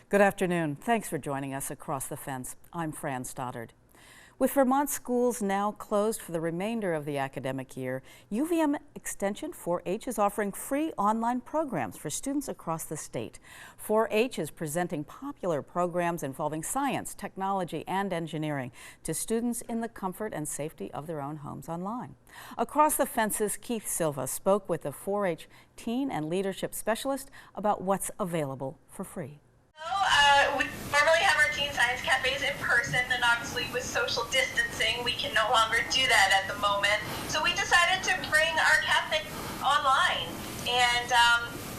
Good afternoon. Thanks for joining us across the fence. I'm Fran Stoddard. With Vermont schools now closed for the remainder of the academic year, UVM Extension 4-H is offering free online programs for students across the state. 4-H is presenting popular programs involving science, technology, and engineering to students in the comfort and safety of their own homes online. Across the fence's Keith Silva spoke with the 4-H teen and leadership specialist about what's available for free. We normally have our teen science cafes in person, and obviously with social distancing we can no longer do that at the moment. So we decided to bring our cafe online, and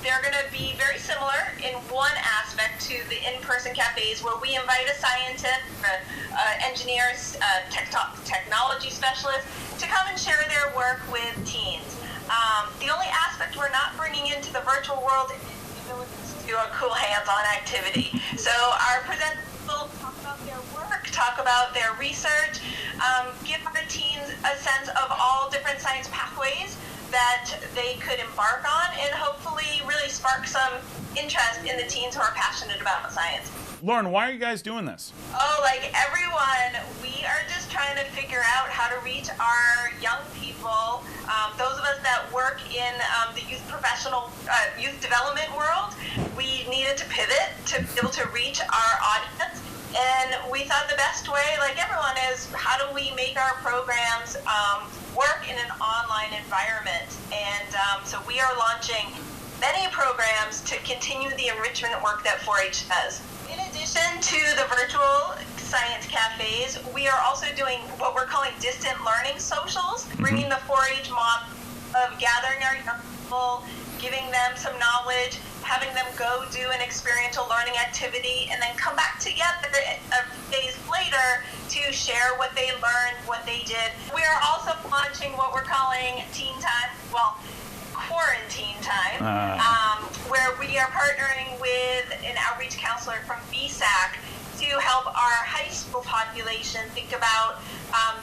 they're going to be very similar in one aspect to the in-person cafes, where we invite a scientist, engineers, technology specialist to come and share their work with teens. The only aspect we're not bringing into the virtual world is the ability to do a cool hands-on activity. So our presenters will talk about their work, talk about their research, give our teens a sense of all different science pathways that they could embark on, and hopefully really spark some interest in the teens who are passionate about science. Lauren, why are you guys doing this? Oh, like everyone, we are just trying to figure out how to reach our young people, those of us that work in the youth development world. We needed to pivot to be able to reach our audience, and we thought the best way, like everyone, is how do we make our programs work in an online environment. And so we are launching many programs to continue the enrichment work that 4-H does. In addition to the virtual science cafes, we are also doing what we're calling distant learning socials, bringing the 4-H model of gathering our young people, giving them some knowledge, having them go do an experiential learning activity, and then come back together a few days later to share what they learned, what they did. We are also launching what we're calling teen time, QuaranTeen time, where we are partnering with an outreach counselor from BSAC to help our high school population think about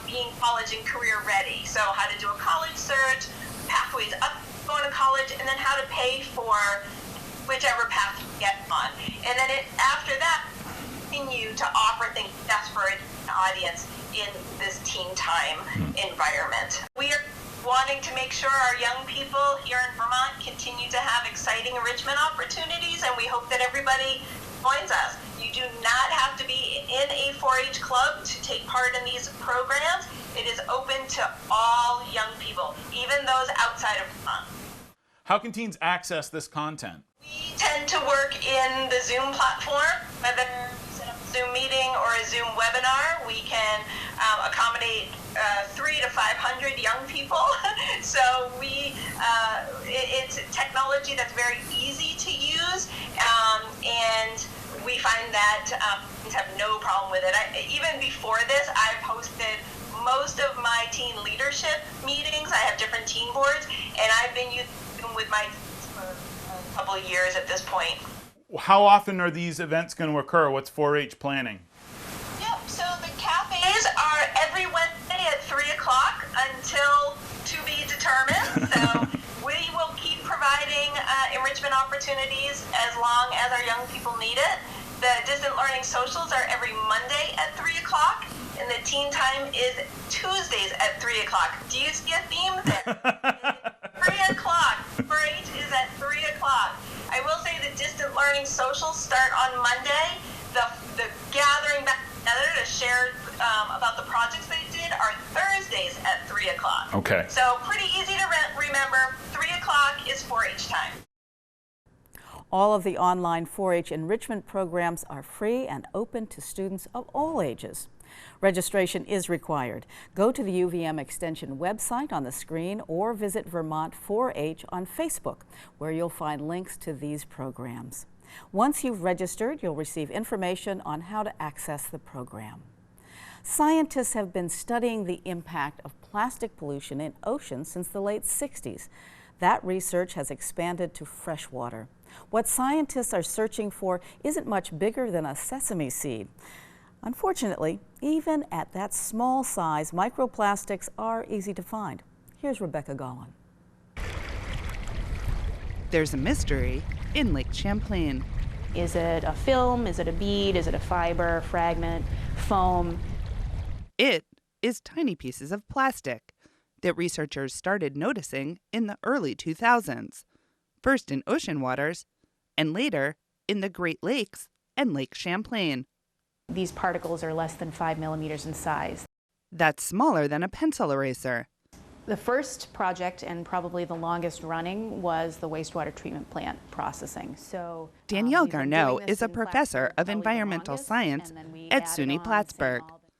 being college and career ready. So how to do a college search, pathways up going to college, and then how to pay for whichever path you get on. And then after that, continue to offer things best for an audience in this teen time environment. We are wanting to make sure our young people here in Vermont continue to have exciting enrichment opportunities, and we hope that everybody joins us. You do not have to be in a 4-H club to take part in these programs. It is open to all young people, even those outside of Vermont. How can teens access this content? We tend to work in the Zoom platform. Whether we set up a Zoom meeting or a Zoom webinar, we can accommodate 300 to 500 young people. So it's technology that's very easy to use, and we find that teens have no problem with it. Even before this, I've hosted most of my teen leadership meetings. I have different teen boards, and I've been using with my teens for a couple of years at this point. How often are these events going to occur? What's 4-H planning? Yep, so the cafes are every Wednesday at 3 o'clock until to be determined. So we will keep providing enrichment opportunities as long as our young people need it. The distant learning socials are every Monday at 3 o'clock, and the teen time is Tuesdays at 3 o'clock. Do you see a theme there? 3 o'clock. 4-H is at 3 o'clock. I will say the distant learning socials start on Monday. The gathering back together to share about the projects they did are Thursdays at 3 o'clock. Okay. So pretty easy to remember. 3 o'clock is 4-H time. All of the online 4-H enrichment programs are free and open to students of all ages. Registration is required. Go to the UVM Extension website on the screen or visit Vermont 4-H on Facebook, where you'll find links to these programs. Once you've registered, you'll receive information on how to access the program. Scientists have been studying the impact of plastic pollution in oceans since the late 60s. That research has expanded to freshwater. What scientists are searching for isn't much bigger than a sesame seed. Unfortunately, even at that small size, microplastics are easy to find. Here's Rebecca Gollin. There's a mystery in Lake Champlain. Is it a film? Is it a bead? Is it a fiber, fragment, foam? It is tiny pieces of plastic that researchers started noticing in the early 2000s, first in ocean waters and later in the Great Lakes and Lake Champlain. These particles are less than 5 millimeters in size. That's smaller than a pencil eraser. The first project, and probably the longest running, was the wastewater treatment plant processing. So Danielle we've been Garneau doing this is a in professor Plattsburgh of probably the environmental longest, science and then we at added SUNY on Plattsburgh. St. Albans.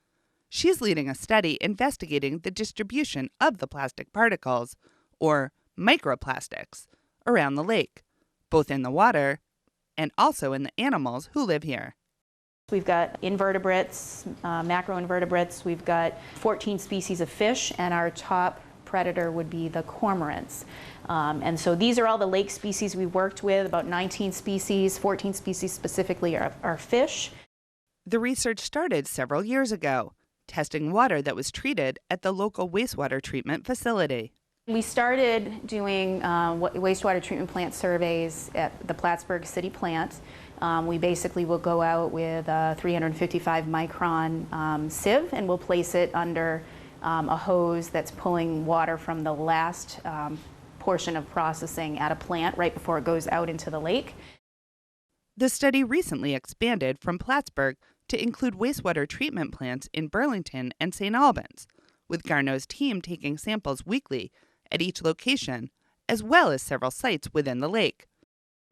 She's leading a study investigating the distribution of the plastic particles, or microplastics, around the lake, both in the water and also in the animals who live here. We've got invertebrates, macroinvertebrates. We've got 14 species of fish, and our top predator would be the cormorants. And so these are all the lake species we worked with, about 19 species, 14 species specifically are fish. The research started several years ago, testing water that was treated at the local wastewater treatment facility. We started doing wastewater treatment plant surveys at the Plattsburgh City plant. We basically will go out with a 355 micron sieve, and we'll place it under a hose that's pulling water from the last portion of processing at a plant right before it goes out into the lake. The study recently expanded from Plattsburgh to include wastewater treatment plants in Burlington and St. Albans, with Garneau's team taking samples weekly at each location, as well as several sites within the lake.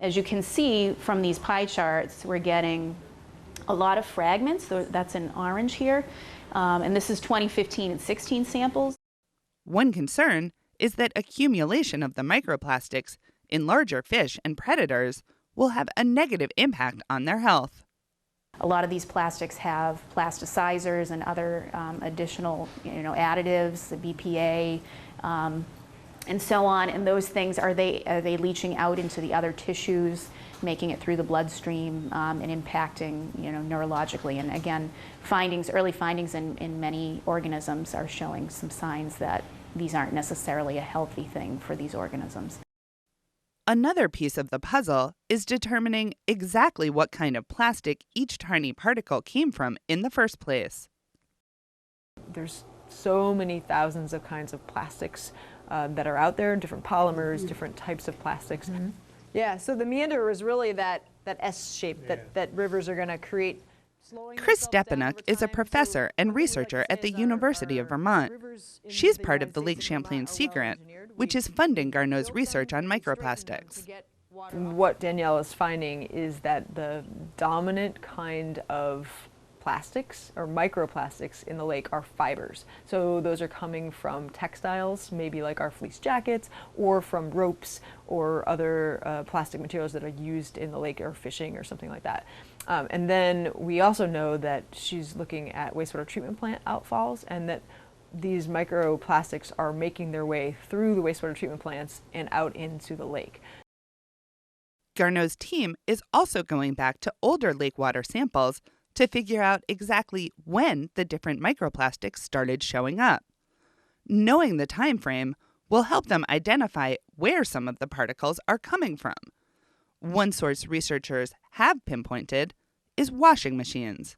As you can see from these pie charts, we're getting a lot of fragments. That's in orange here. And this is 2015 and 16 samples. One concern is that accumulation of the microplastics in larger fish and predators will have a negative impact on their health. A lot of these plastics have plasticizers and other additional additives, the BPA, and so on. And those things, are they leaching out into the other tissues, making it through the bloodstream, and impacting neurologically? And again, early findings in many organisms are showing some signs that these aren't necessarily a healthy thing for these organisms. Another piece of the puzzle is determining exactly what kind of plastic each tiny particle came from in the first place. There's so many thousands of kinds of plastics that are out there, different polymers, different types of plastics. Mm-hmm. Yeah, so the meander is really that S shape that rivers are going to create. Chris Stepanuck is a professor and researcher at the University of Vermont. She's part of the Lake Champlain Sea Grant, which is funding Garneau's research on microplastics. What Danielle is finding is that the dominant kind of plastics or microplastics in the lake are fibers. So those are coming from textiles, maybe like our fleece jackets, or from ropes or other plastic materials that are used in the lake or fishing or something like that. And then we also know that she's looking at wastewater treatment plant outfalls, and that these microplastics are making their way through the wastewater treatment plants and out into the lake. Garneau's team is also going back to older lake water samples to figure out exactly when the different microplastics started showing up. Knowing the time frame will help them identify where some of the particles are coming from. One source researchers have pinpointed is washing machines.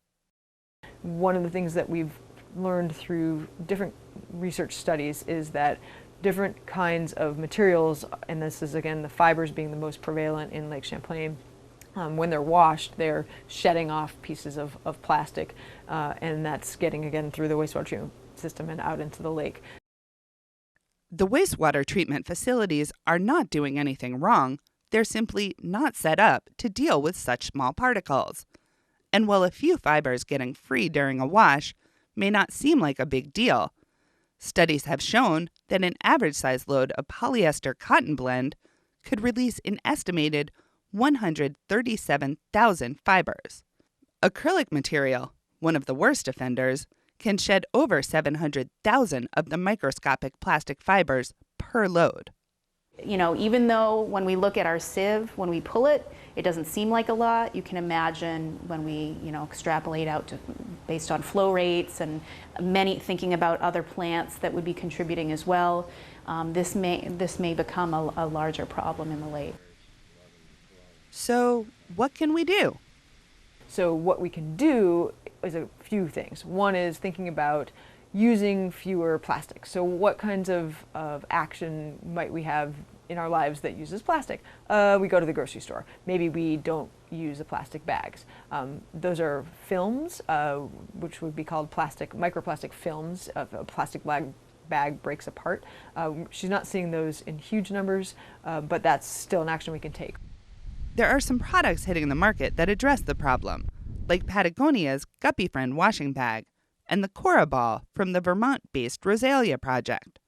One of the things that we've learned through different research studies is that different kinds of materials, and this is again the fibers being the most prevalent in Lake Champlain, when they're washed, they're shedding off pieces of plastic, and that's getting again through the wastewater treatment system and out into the lake. The wastewater treatment facilities are not doing anything wrong. They're simply not set up to deal with such small particles. And while a few fibers getting free during a wash may not seem like a big deal, studies have shown that an average size load of polyester cotton blend could release an estimated 137,000 fibers. Acrylic material, one of the worst offenders, can shed over 700,000 of the microscopic plastic fibers per load. Even though when we look at our sieve, when we pull it, it doesn't seem like a lot. You can imagine when we, extrapolate out based on flow rates and thinking about other plants that would be contributing as well, this may become a larger problem in the lake. So what can we do? So what we can do is a few things. One is thinking about using fewer plastics. So what kinds of action might we have in our lives that uses plastic? We go to the grocery store. Maybe we don't use the plastic bags. Those are films, which would be called microplastic films. If a plastic bag breaks apart. She's not seeing those in huge numbers, but that's still an action we can take. There are some products hitting the market that address the problem, like Patagonia's Guppy Friend washing bag and the Cora Ball from the Vermont-based Rosalia Project.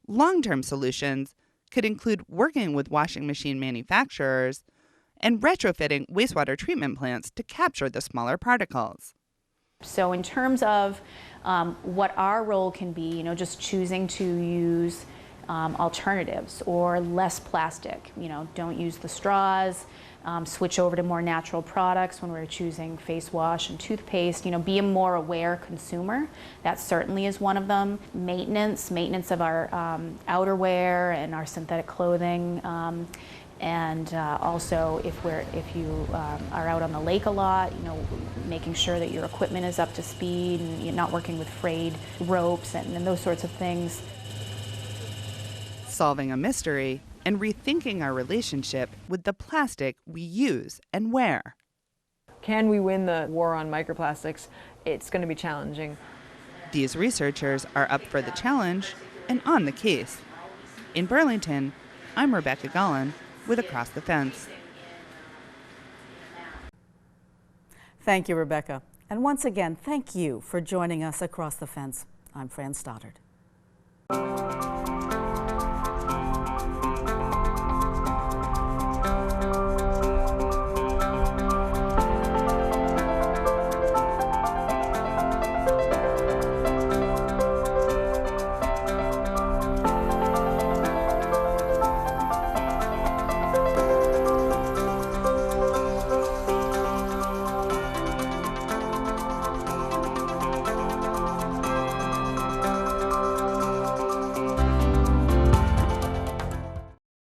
Long-term solutions could include working with washing machine manufacturers and retrofitting wastewater treatment plants to capture the smaller particles. So in terms of what our role can be, just choosing to use alternatives or less plastic. Don't use the straws, switch over to more natural products when we're choosing face wash and toothpaste. Be a more aware consumer. That certainly is one of them. Maintenance of our outerwear and our synthetic clothing. And also, if you are out on the lake a lot, making sure that your equipment is up to speed and you're not working with frayed ropes and those sorts of things. Solving a mystery and rethinking our relationship with the plastic we use and wear. Can we win the war on microplastics? It's going to be challenging. These researchers are up for the challenge and on the case. In Burlington, I'm Rebecca Gullen with Across the Fence. Thank you, Rebecca. And once again, thank you for joining us Across the Fence. I'm Fran Stoddard.